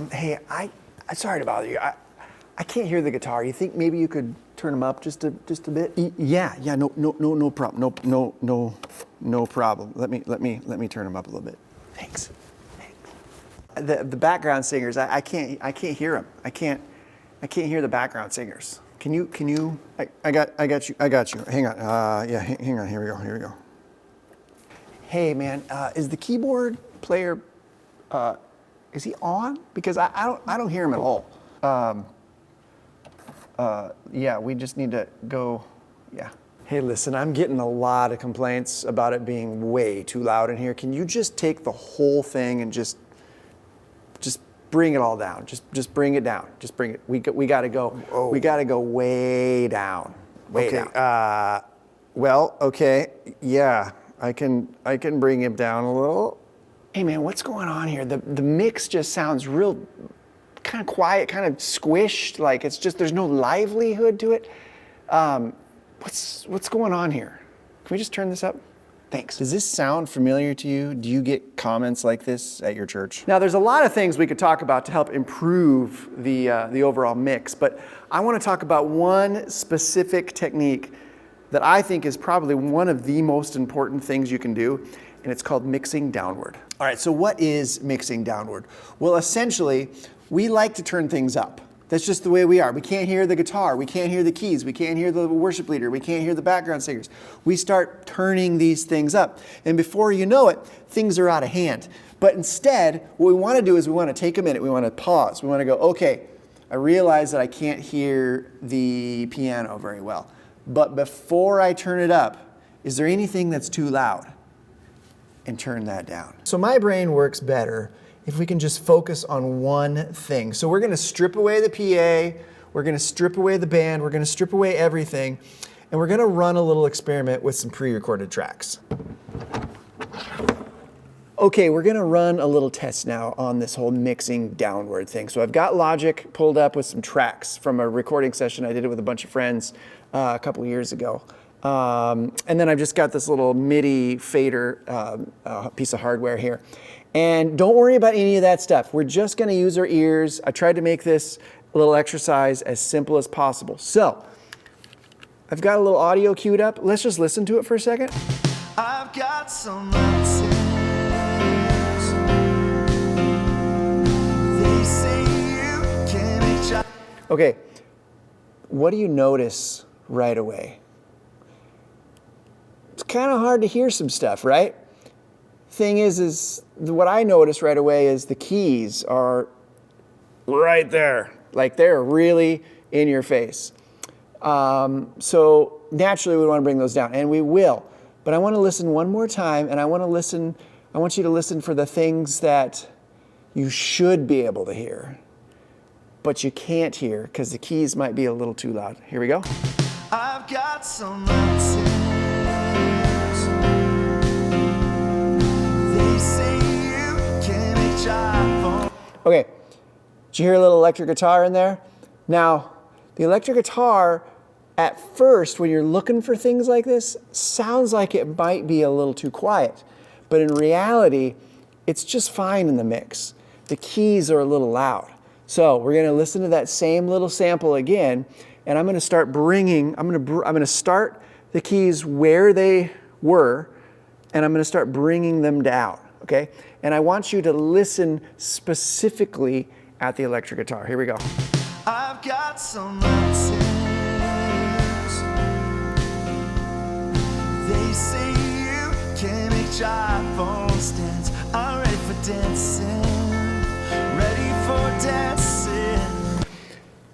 Hey, I sorry to bother you. I can't hear the guitar. You think maybe you could turn them up just a bit? Yeah, no problem. No problem. Let me turn them up a little bit. Thanks. The background singers, I can't hear them. I can't hear the background singers. Can you? I got you. Hang on. Yeah, hang on. Here we go. Hey man, is the keyboard player? Is he on? Because I don't hear him at all. Yeah, we just need to go. Yeah. Hey, listen, I'm getting a lot of complaints about it being way too loud in here. Can you just take the whole thing and just bring it all down? Just bring it down. Just bring it. We got to go. Whoa. We got to go way down. Way down. Well, okay. Yeah, I can bring him down a little. Hey man, what's going on here? The mix just sounds real kind of quiet, kind of squished, like it's just, there's no livelihood to it. What's going on here? Can we just turn this up? Thanks. Does this sound familiar to you? Do you get comments like this at your church? Now, there's a lot of things we could talk about to help improve the overall mix, but I want to talk about one specific technique that I think is probably one of the most important things you can do, and it's called mixing downward. All right, so what is mixing downward? Well, essentially, we like to turn things up. That's just the way we are. We can't hear the guitar. We can't hear the keys. We can't hear the worship leader. We can't hear the background singers. We start turning these things up. And before you know it, things are out of hand. But instead, what we want to do is we want to take a minute. We want to pause. We want to go, okay, I realize that I can't hear the piano very well. But before I turn it up, is there anything that's too loud? And turn that down. So my brain works better if we can just focus on one thing. So we're going to strip away the PA, we're going to strip away the band, we're going to strip away everything, and we're going to run a little experiment with some pre-recorded tracks. Okay, we're going to run a little test now on this whole mixing downward thing. So I've got Logic pulled up with some tracks from a recording session. I did it with a bunch of friends a couple years ago. And then I've just got this little MIDI fader piece of hardware here. And don't worry about any of that stuff. We're just going to use our ears. I tried to make this little exercise as simple as possible. So I've got a little audio queued up. Let's just listen to it for a second. I've got some answers. They say you can reach out. Okay, what do you notice right away? It's kind of hard to hear some stuff, right? Thing is what I notice right away is the keys are right there. Like they're really in your face. So naturally we want to bring those down, and we will. But I want to listen one more time, and I want you to listen for the things that you should be able to hear, but you can't hear because the keys might be a little too loud. Here we go. I've got some answers. Okay, did you hear a little electric guitar in there? Now, the electric guitar, at first, when you're looking for things like this, sounds like it might be a little too quiet. But in reality, it's just fine in the mix. The keys are a little loud. So we're going to listen to that same little sample again, and I'm going to start bringing, I'm going to start the keys where they were, and I'm going to start bringing them down. Okay? And I want you to listen specifically at the electric guitar. Here we go. I've got some answers. They say you can make iPhone stands. I'm ready for dancing. Ready for dancing.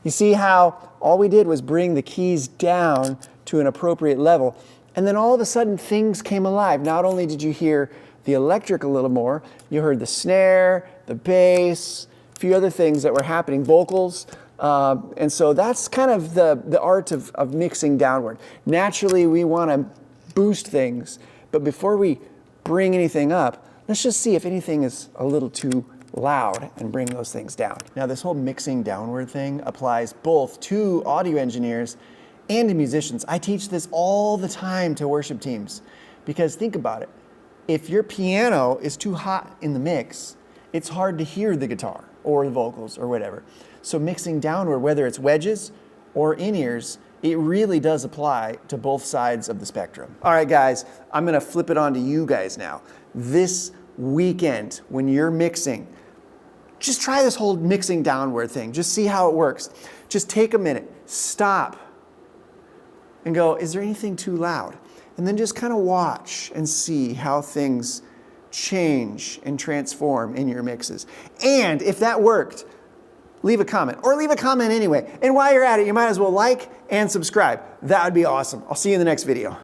You see how all we did was bring the keys down to an appropriate level, and then all of a sudden things came alive. Not only did you hear the electric a little more, you heard the snare, the bass, a few other things that were happening, vocals. And so that's kind of the art of mixing downward. Naturally, we want to boost things, but before we bring anything up, let's just see if anything is a little too loud and bring those things down. Now, this whole mixing downward thing applies both to audio engineers and to musicians. I teach this all the time to worship teams, because think about it. If your piano is too hot in the mix, it's hard to hear the guitar. or the vocals or whatever. So mixing downward, whether it's wedges or in-ears, it really does apply to both sides of the spectrum. All right, guys, I'm gonna flip it on to you guys now. This weekend, when you're mixing, just try this whole mixing downward thing. Just see how it works. Just take a minute, stop, and go, is there anything too loud? And then just kind of watch and see how things change and transform in your mixes. And if that worked, leave a comment, or leave a comment anyway. And while you're at it, you might as well like and subscribe. That would be awesome. I'll see you in the next video.